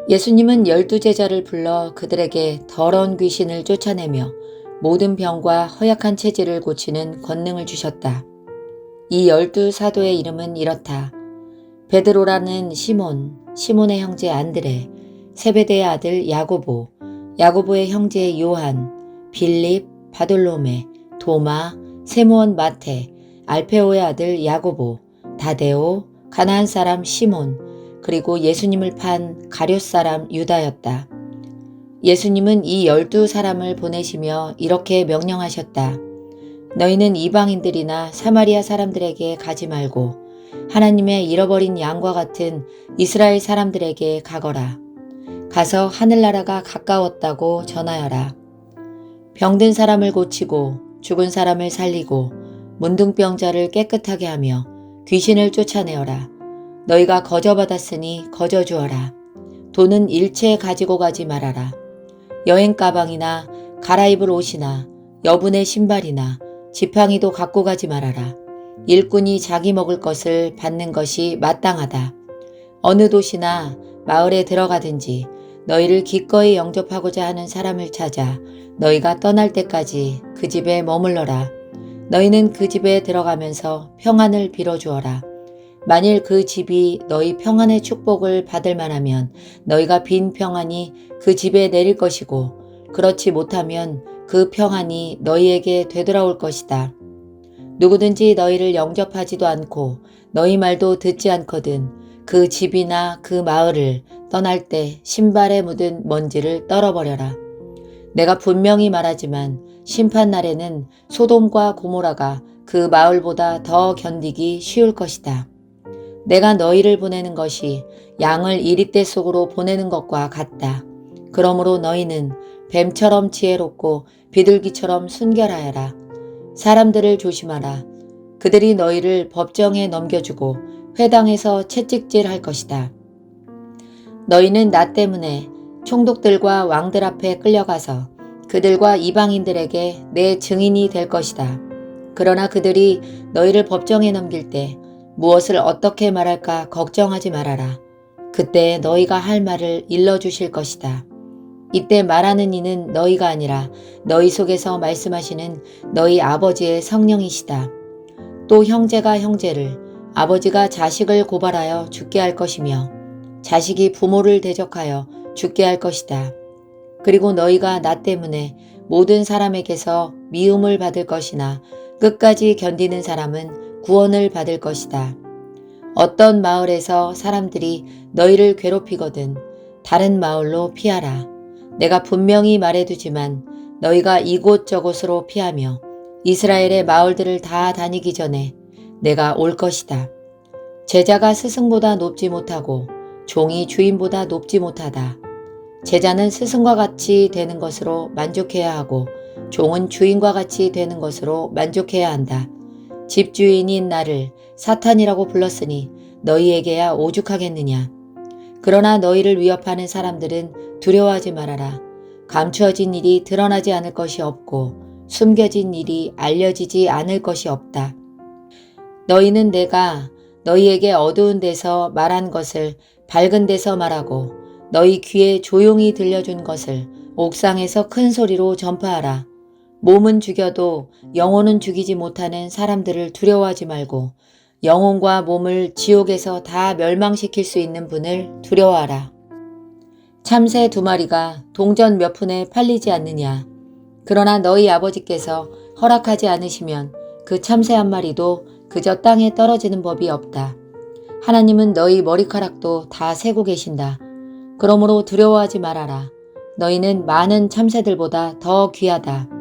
예수님은 12제자를 불러 그들에게 더러운 귀신을 쫓아내며 모든 병과 허약한 체질을 고치는 권능을 주셨다. 이 12사도의 이름은 이렇다. 베드로라는 시몬, 시몬의 형제 안드레, 세베대의 아들 야고보, 야고보의 형제 요한, 빌립, 바돌로메, 도마, 세모온 마테, 알페오의 아들 야고보, 다데오, 가나안 사람 시몬, 그리고 예수님을 판 가룟 사람 유다였다. 예수님은 이 12사람을 보내시며 이렇게 명령하셨다. 너희는 이방인들이나 사마리아 사람들에게 가지 말고 하나님의 잃어버린 양과 같은 이스라엘 사람들에게 가거라. 가서 하늘나라가 가까웠다고 전하여라. 병든 사람을 고치고 죽은 사람을 살리고 문둥병자를 깨끗하게 하며 귀신을 쫓아내어라. 너희가 거저받았으니 거저주어라. 돈은 일체 가지고 가지 말아라. 여행 가방이나 갈아입을 옷이나 여분의 신발이나 지팡이도 갖고 가지 말아라. 일꾼이 자기 먹을 것을 받는 것이 마땅하다. 어느 도시나 마을에 들어가든지 너희를 기꺼이 영접하고자 하는 사람을 찾아 너희가 떠날 때까지 그 집에 머물러라. 너희는 그 집에 들어가면서 평안을 빌어주어라. 만일 그 집이 너희 평안의 축복을 받을 만하면 너희가 빈 평안이 그 집에 내릴 것이고 그렇지 못하면 그 평안이 너희에게 되돌아올 것이다. 누구든지 너희를 영접하지도 않고 너희 말도 듣지 않거든 그 집이나 그 마을을 떠날 때 신발에 묻은 먼지를 떨어버려라. 내가 분명히 말하지만 심판날에는 소돔과 고모라가 그 마을보다 더 견디기 쉬울 것이다. 내가 너희를 보내는 것이 양을 이리떼 속으로 보내는 것과 같다. 그러므로 너희는 뱀처럼 지혜롭고 비둘기처럼 순결하여라. 사람들을 조심하라. 그들이 너희를 법정에 넘겨주고 회당에서 채찍질할 것이다. 너희는 나 때문에 총독들과 왕들 앞에 끌려가서 그들과 이방인들에게 내 증인이 될 것이다. 그러나 그들이 너희를 법정에 넘길 때 무엇을 어떻게 말할까 걱정하지 말아라. 그때 너희가 할 말을 일러주실 것이다. 이때 말하는 이는 너희가 아니라 너희 속에서 말씀하시는 너희 아버지의 성령이시다. 또 형제가 형제를, 아버지가 자식을 고발하여 죽게 할 것이며 자식이 부모를 대적하여 죽게 할 것이다. 그리고 너희가 나 때문에 모든 사람에게서 미움을 받을 것이나 끝까지 견디는 사람은 구원을 받을 것이다. 어떤 마을에서 사람들이 너희를 괴롭히거든 다른 마을로 피하라. 내가 분명히 말해두지만 너희가 이곳저곳으로 피하며 이스라엘의 마을들을 다 다니기 전에 내가 올 것이다. 제자가 스승보다 높지 못하고 종이 주인보다 높지 못하다. 제자는 스승과 같이 되는 것으로 만족해야 하고 종은 주인과 같이 되는 것으로 만족해야 한다. 집주인인 나를 사탄이라고 불렀으니 너희에게야 오죽하겠느냐. 그러나 너희를 위협하는 사람들은 두려워하지 말아라. 감추어진 일이 드러나지 않을 것이 없고 숨겨진 일이 알려지지 않을 것이 없다. 너희는 내가 너희에게 어두운 데서 말한 것을 밝은 데서 말하고 너희 귀에 조용히 들려준 것을 옥상에서 큰 소리로 전파하라. 몸은 죽여도 영혼은 죽이지 못하는 사람들을 두려워하지 말고 영혼과 몸을 지옥에서 다 멸망시킬 수 있는 분을 두려워하라. 참새 2마리가 동전 몇 푼에 팔리지 않느냐. 그러나 너희 아버지께서 허락하지 않으시면 그 참새 1마리도 그저 땅에 떨어지는 법이 없다. 하나님은 너희 머리카락도 다 세고 계신다. 그러므로 두려워하지 말아라. 너희는 많은 참새들보다 더 귀하다.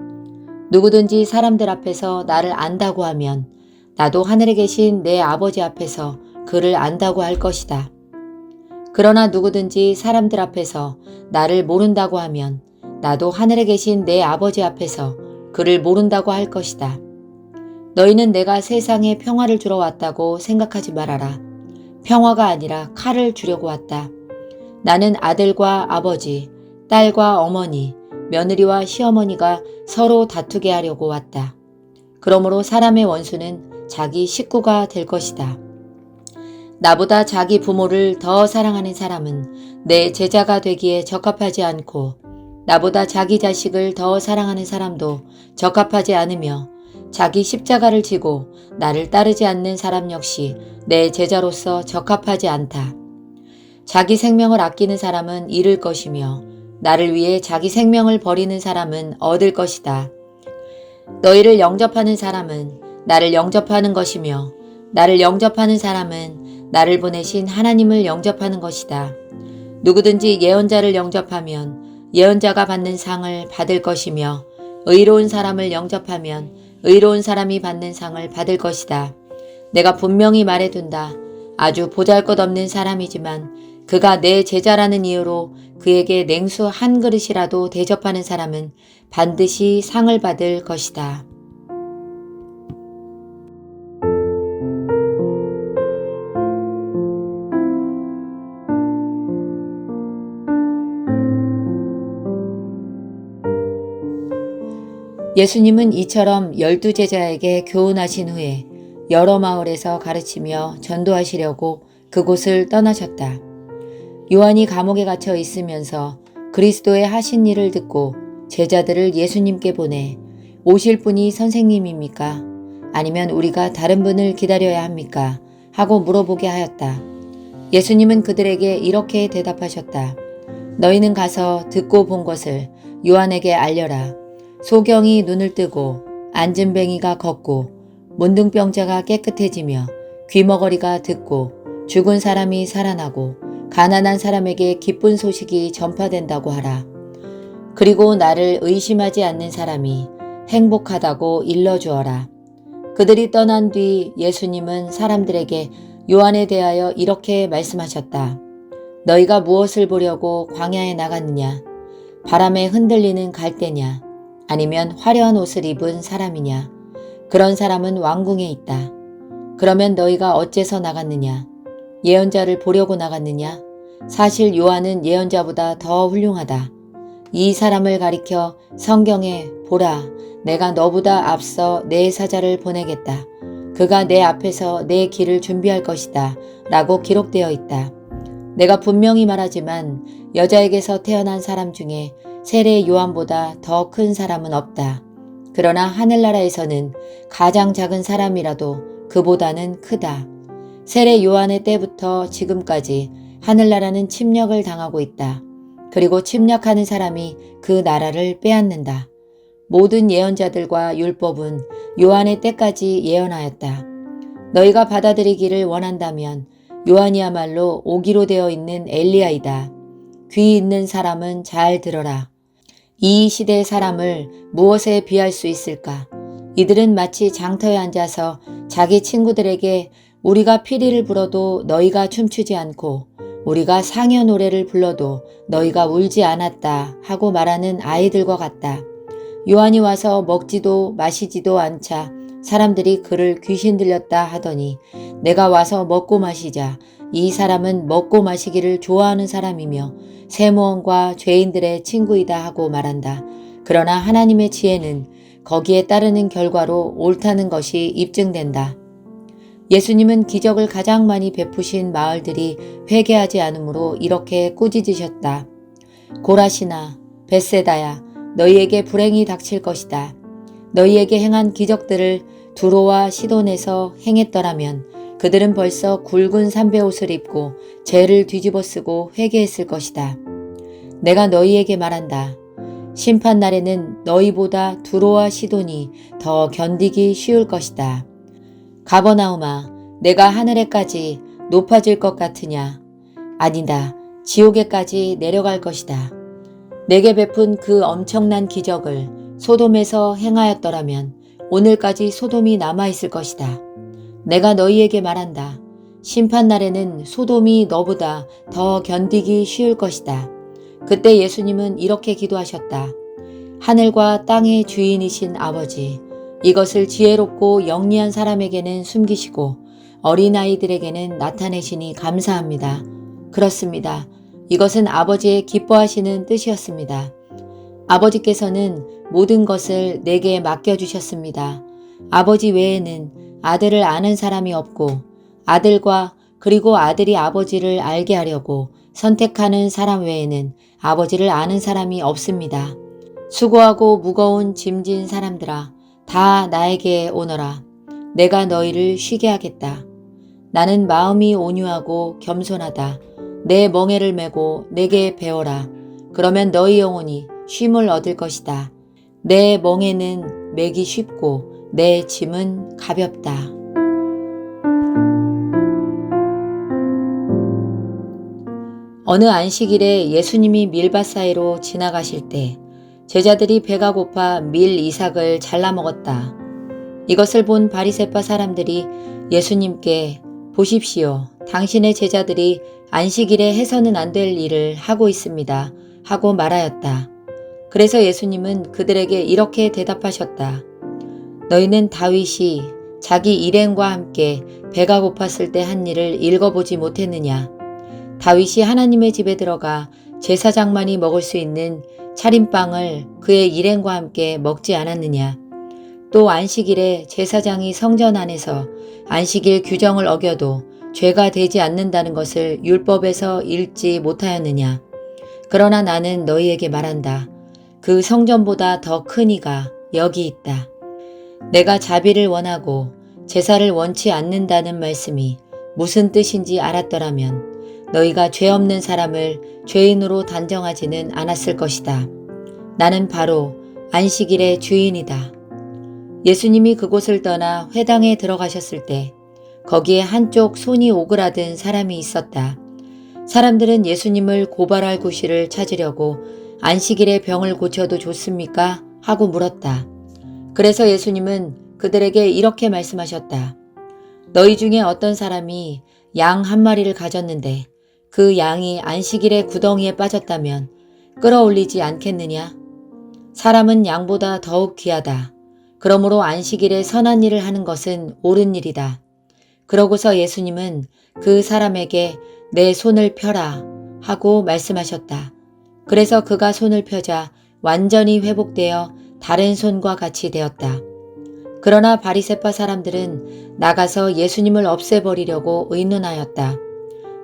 누구든지 사람들 앞에서 나를 안다고 하면 나도 하늘에 계신 내 아버지 앞에서 그를 안다고 할 것이다. 그러나 누구든지 사람들 앞에서 나를 모른다고 하면 나도 하늘에 계신 내 아버지 앞에서 그를 모른다고 할 것이다. 너희는 내가 세상에 평화를 주러 왔다고 생각하지 말아라. 평화가 아니라 칼을 주려고 왔다. 나는 아들과 아버지, 딸과 어머니, 며느리와 시어머니가 서로 다투게 하려고 왔다. 그러므로 사람의 원수는 자기 식구가 될 것이다. 나보다 자기 부모를 더 사랑하는 사람은 내 제자가 되기에 적합하지 않고 나보다 자기 자식을 더 사랑하는 사람도 적합하지 않으며 자기 십자가를 지고 나를 따르지 않는 사람 역시 내 제자로서 적합하지 않다. 자기 생명을 아끼는 사람은 잃을 것이며 나를 위해 자기 생명을 버리는 사람은 얻을 것이다. 너희를 영접하는 사람은 나를 영접하는 것이며 나를 영접하는 사람은 나를 보내신 하나님을 영접하는 것이다. 누구든지 예언자를 영접하면 예언자가 받는 상을 받을 것이며 의로운 사람을 영접하면 의로운 사람이 받는 상을 받을 것이다. 내가 분명히 말해둔다. 아주 보잘것없는 사람이지만 그가 내 제자라는 이유로 그에게 냉수 한 그릇이라도 대접하는 사람은 반드시 상을 받을 것이다. 예수님은 이처럼 12제자에게 교훈하신 후에 여러 마을에서 가르치며 전도하시려고 그곳을 떠나셨다. 요한이 감옥에 갇혀 있으면서 그리스도의 하신 일을 듣고 제자들을 예수님께 보내 오실 분이 선생님입니까? 아니면 우리가 다른 분을 기다려야 합니까? 하고 물어보게 하였다. 예수님은 그들에게 이렇게 대답하셨다. 너희는 가서 듣고 본 것을 요한에게 알려라. 소경이 눈을 뜨고 안진뱅이가 걷고 문둥병자가 깨끗해지며 귀머거리가 듣고 죽은 사람이 살아나고 가난한 사람에게 기쁜 소식이 전파된다고 하라. 그리고 나를 의심하지 않는 사람이 행복하다고 일러주어라. 그들이 떠난 뒤 예수님은 사람들에게 요한에 대하여 이렇게 말씀하셨다. 너희가 무엇을 보려고 광야에 나갔느냐? 바람에 흔들리는 갈대냐? 아니면 화려한 옷을 입은 사람이냐? 그런 사람은 왕궁에 있다. 그러면 너희가 어째서 나갔느냐? 예언자를 보려고 나갔느냐? 사실 요한은 예언자보다 더 훌륭하다. 이 사람을 가리켜 성경에 보라, 내가 너보다 앞서 내 사자를 보내겠다. 그가 내 앞에서 내 길을 준비할 것이다. 라고 기록되어 있다. 내가 분명히 말하지만 여자에게서 태어난 사람 중에 세례 요한보다 더 큰 사람은 없다. 그러나 하늘나라에서는 가장 작은 사람이라도 그보다는 크다. 세례 요한의 때부터 지금까지 하늘나라는 침략을 당하고 있다. 그리고 침략하는 사람이 그 나라를 빼앗는다. 모든 예언자들과 율법은 요한의 때까지 예언하였다. 너희가 받아들이기를 원한다면 요한이야말로 오기로 되어 있는 엘리야이다. 귀 있는 사람은 잘 들어라. 이 시대의 사람을 무엇에 비할 수 있을까? 이들은 마치 장터에 앉아서 자기 친구들에게 우리가 피리를 불어도 너희가 춤추지 않고 우리가 상여 노래를 불러도 너희가 울지 않았다 하고 말하는 아이들과 같다. 요한이 와서 먹지도 마시지도 않자 사람들이 그를 귀신 들렸다 하더니 내가 와서 먹고 마시자. 이 사람은 먹고 마시기를 좋아하는 사람이며 세무원과 죄인들의 친구이다 하고 말한다. 그러나 하나님의 지혜는 거기에 따르는 결과로 옳다는 것이 입증된다. 예수님은 기적을 가장 많이 베푸신 마을들이 회개하지 않으므로 이렇게 꾸짖으셨다. 고라시나 벳세다야, 너희에게 불행이 닥칠 것이다. 너희에게 행한 기적들을 두로와 시돈에서 행했더라면 그들은 벌써 굵은 삼배옷을 입고 죄를 뒤집어 쓰고 회개했을 것이다. 내가 너희에게 말한다. 심판날에는 너희보다 두로와 시돈이 더 견디기 쉬울 것이다. 가버나움아, 내가 하늘에까지 높아질 것 같으냐? 아니다. 지옥에까지 내려갈 것이다. 내게 베푼 그 엄청난 기적을 소돔에서 행하였더라면 오늘까지 소돔이 남아있을 것이다. 내가 너희에게 말한다. 심판날에는 소돔이 너보다 더 견디기 쉬울 것이다. 그때 예수님은 이렇게 기도하셨다. 하늘과 땅의 주인이신 아버지, 이것을 지혜롭고 영리한 사람에게는 숨기시고 어린아이들에게는 나타내시니 감사합니다. 그렇습니다. 이것은 아버지의 기뻐하시는 뜻이었습니다. 아버지께서는 모든 것을 내게 맡겨주셨습니다. 아버지 외에는 아들을 아는 사람이 없고 아들과 그리고 아들이 아버지를 알게 하려고 선택하는 사람 외에는 아버지를 아는 사람이 없습니다. 수고하고 무거운 짐진 사람들아, 다 나에게 오너라. 내가 너희를 쉬게 하겠다. 나는 마음이 온유하고 겸손하다. 내 멍에를 메고 내게 배워라. 그러면 너희 영혼이 쉼을 얻을 것이다. 내 멍에는 매기 쉽고 내 짐은 가볍다. 어느 안식일에 예수님이 밀밭 사이로 지나가실 때 제자들이 배가 고파 밀 이삭을 잘라 먹었다. 이것을 본 바리새파 사람들이 예수님께 보십시오. 당신의 제자들이 안식일에 해서는 안 될 일을 하고 있습니다. 하고 말하였다. 그래서 예수님은 그들에게 이렇게 대답하셨다. 너희는 다윗이 자기 일행과 함께 배가 고팠을 때 한 일을 읽어보지 못했느냐? 다윗이 하나님의 집에 들어가 제사장만이 먹을 수 있는 차림빵을 그의 일행과 함께 먹지 않았느냐? 또 안식일에 제사장이 성전 안에서 안식일 규정을 어겨도 죄가 되지 않는다는 것을 율법에서 읽지 못하였느냐? 그러나 나는 너희에게 말한다. 그 성전보다 더 큰 이가 여기 있다. 내가 자비를 원하고 제사를 원치 않는다는 말씀이 무슨 뜻인지 알았더라면 너희가 죄 없는 사람을 죄인으로 단정하지는 않았을 것이다. 나는 바로 안식일의 주인이다. 예수님이 그곳을 떠나 회당에 들어가셨을 때 거기에 한쪽 손이 오그라든 사람이 있었다. 사람들은 예수님을 고발할 구실을 찾으려고 안식일에 병을 고쳐도 좋습니까? 하고 물었다. 그래서 예수님은 그들에게 이렇게 말씀하셨다. 너희 중에 어떤 사람이 양 한 마리를 가졌는데 그 양이 안식일에 구덩이에 빠졌다면 끌어올리지 않겠느냐? 사람은 양보다 더욱 귀하다. 그러므로 안식일에 선한 일을 하는 것은 옳은 일이다. 그러고서 예수님은 그 사람에게 내 손을 펴라 하고 말씀하셨다. 그래서 그가 손을 펴자 완전히 회복되어 다른 손과 같이 되었다. 그러나 바리새파 사람들은 나가서 예수님을 없애버리려고 의논하였다.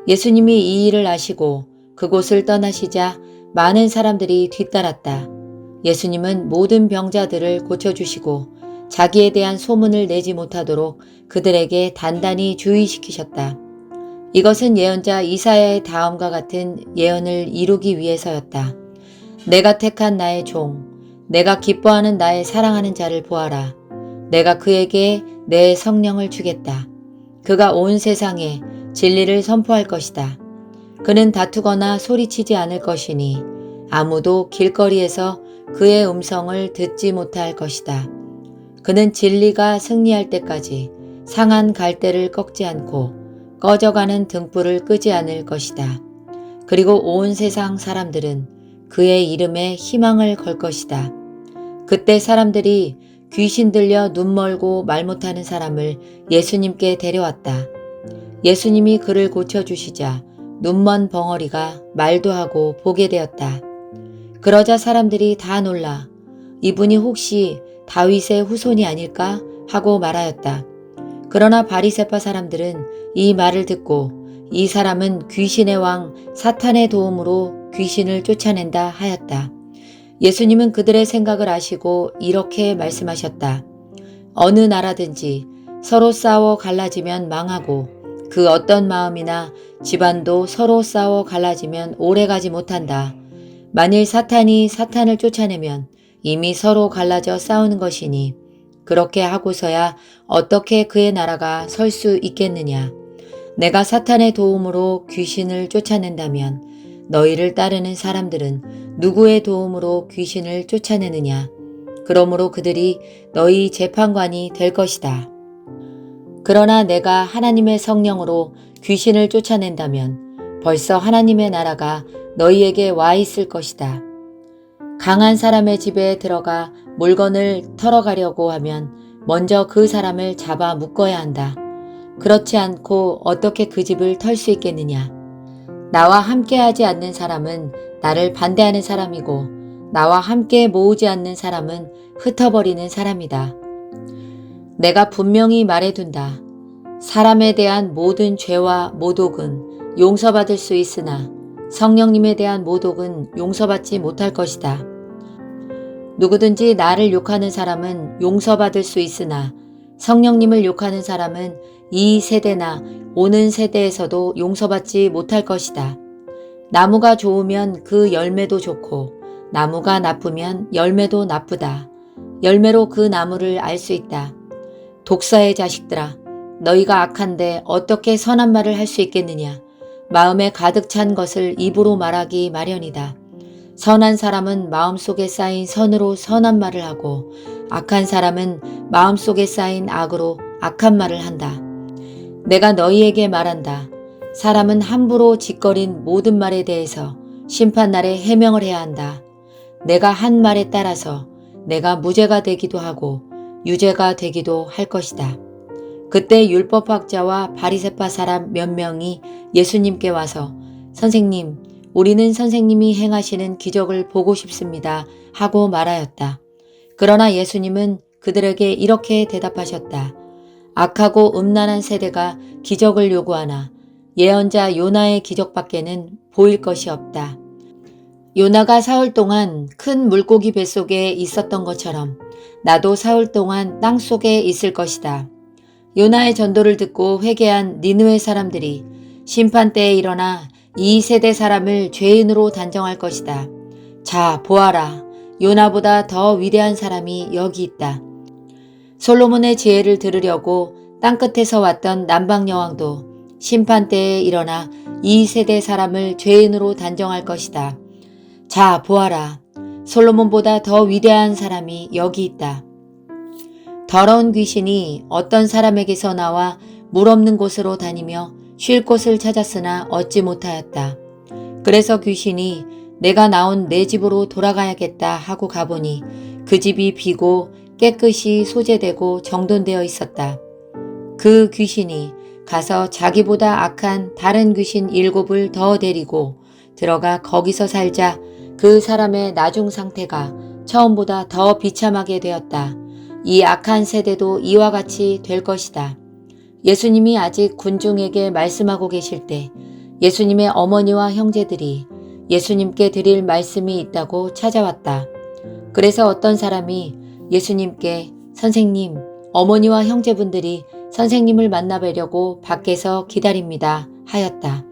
예수님이 이 일을 아시고 그곳을 떠나시자 많은 사람들이 뒤따랐다. 예수님은 모든 병자들을 고쳐주시고 자기에 대한 소문을 내지 못하도록 그들에게 단단히 주의시키셨다. 이것은 예언자 이사야의 다음과 같은 예언을 이루기 위해서였다. 내가 택한 나의 종, 내가 기뻐하는 나의 사랑하는 자를 보아라. 내가 그에게 내 성령을 주겠다. 그가 온 세상에 진리를 선포할 것이다. 그는 다투거나 소리치지 않을 것이니 아무도 길거리에서 그의 음성을 듣지 못할 것이다. 그는 진리가 승리할 때까지 상한 갈대를 꺾지 않고 꺼져가는 등불을 끄지 않을 것이다. 그리고 온 세상 사람들은 그의 이름에 희망을 걸 것이다. 그때 사람들이 귀신 들려 눈 멀고 말 못하는 사람을 예수님께 데려왔다. 예수님이 그를 고쳐주시자 눈먼 벙어리가 말도 하고 보게 되었다. 그러자 사람들이 다 놀라 이분이 혹시 다윗의 후손이 아닐까 하고 말하였다. 그러나 바리새파 사람들은 이 말을 듣고 이 사람은 귀신의 왕 사탄의 도움으로 귀신을 쫓아낸다 하였다. 예수님은 그들의 생각을 아시고 이렇게 말씀하셨다. 어느 나라든지 서로 싸워 갈라지면 망하고 그 어떤 마음이나 집안도 서로 싸워 갈라지면 오래가지 못한다. 만일 사탄이 사탄을 쫓아내면 이미 서로 갈라져 싸우는 것이니 그렇게 하고서야 어떻게 그의 나라가 설 수 있겠느냐. 내가 사탄의 도움으로 귀신을 쫓아낸다면 너희를 따르는 사람들은 누구의 도움으로 귀신을 쫓아내느냐. 그러므로 그들이 너희 재판관이 될 것이다. 그러나 내가 하나님의 성령으로 귀신을 쫓아낸다면 벌써 하나님의 나라가 너희에게 와 있을 것이다. 강한 사람의 집에 들어가 물건을 털어가려고 하면 먼저 그 사람을 잡아 묶어야 한다. 그렇지 않고 어떻게 그 집을 털 수 있겠느냐. 나와 함께하지 않는 사람은 나를 반대하는 사람이고 나와 함께 모으지 않는 사람은 흩어버리는 사람이다. 내가 분명히 말해둔다. 사람에 대한 모든 죄와 모독은 용서받을 수 있으나 성령님에 대한 모독은 용서받지 못할 것이다. 누구든지 나를 욕하는 사람은 용서받을 수 있으나 성령님을 욕하는 사람은 이 세대나 오는 세대에서도 용서받지 못할 것이다. 나무가 좋으면 그 열매도 좋고 나무가 나쁘면 열매도 나쁘다. 열매로 그 나무를 알 수 있다. 독사의 자식들아, 너희가 악한데 어떻게 선한 말을 할 수 있겠느냐. 마음에 가득 찬 것을 입으로 말하기 마련이다. 선한 사람은 마음속에 쌓인 선으로 선한 말을 하고 악한 사람은 마음속에 쌓인 악으로 악한 말을 한다. 내가 너희에게 말한다. 사람은 함부로 짓거린 모든 말에 대해서 심판날에 해명을 해야 한다. 내가 한 말에 따라서 내가 무죄가 되기도 하고 유죄가 되기도 할 것이다. 그때 율법학자와 바리새파 사람 몇 명이 예수님께 와서 선생님, 우리는 선생님이 행하시는 기적을 보고 싶습니다 하고 말하였다. 그러나 예수님은 그들에게 이렇게 대답하셨다. 악하고 음란한 세대가 기적을 요구하나 예언자 요나의 기적밖에는 보일 것이 없다. 요나가 사흘 동안 큰 물고기 뱃속에 있었던 것처럼 나도 사흘 동안 땅속에 있을 것이다. 요나의 전도를 듣고 회개한 니느웨 사람들이 심판때에 일어나 이 세대 사람을 죄인으로 단정할 것이다. 자, 보아라. 요나보다 더 위대한 사람이 여기 있다. 솔로몬의 지혜를 들으려고 땅끝에서 왔던 남방여왕도 심판때에 일어나 이 세대 사람을 죄인으로 단정할 것이다. 자, 보아라. 솔로몬보다 더 위대한 사람이 여기 있다. 더러운 귀신이 어떤 사람에게서 나와 물 없는 곳으로 다니며 쉴 곳을 찾았으나 얻지 못하였다. 그래서 귀신이 내가 나온 내 집으로 돌아가야겠다 하고 가보니 그 집이 비고 깨끗이 소재되고 정돈되어 있었다. 그 귀신이 가서 자기보다 악한 다른 귀신 7을 더 데리고 들어가 거기서 살자 그 사람의 나중 상태가 처음보다 더 비참하게 되었다. 이 악한 세대도 이와 같이 될 것이다. 예수님이 아직 군중에게 말씀하고 계실 때 예수님의 어머니와 형제들이 예수님께 드릴 말씀이 있다고 찾아왔다. 그래서 어떤 사람이 예수님께 선생님, 어머니와 형제분들이 선생님을 만나뵈려고 밖에서 기다립니다 하였다.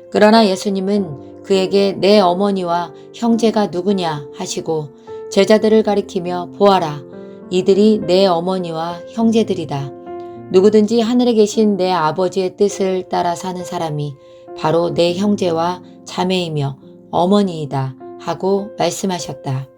그러나 예수님은 그에게 내 어머니와 형제가 누구냐 하시고 제자들을 가리키며 보아라. 이들이 내 어머니와 형제들이다. 누구든지 하늘에 계신 내 아버지의 뜻을 따라 사는 사람이 바로 내 형제와 자매이며 어머니이다 하고 말씀하셨다.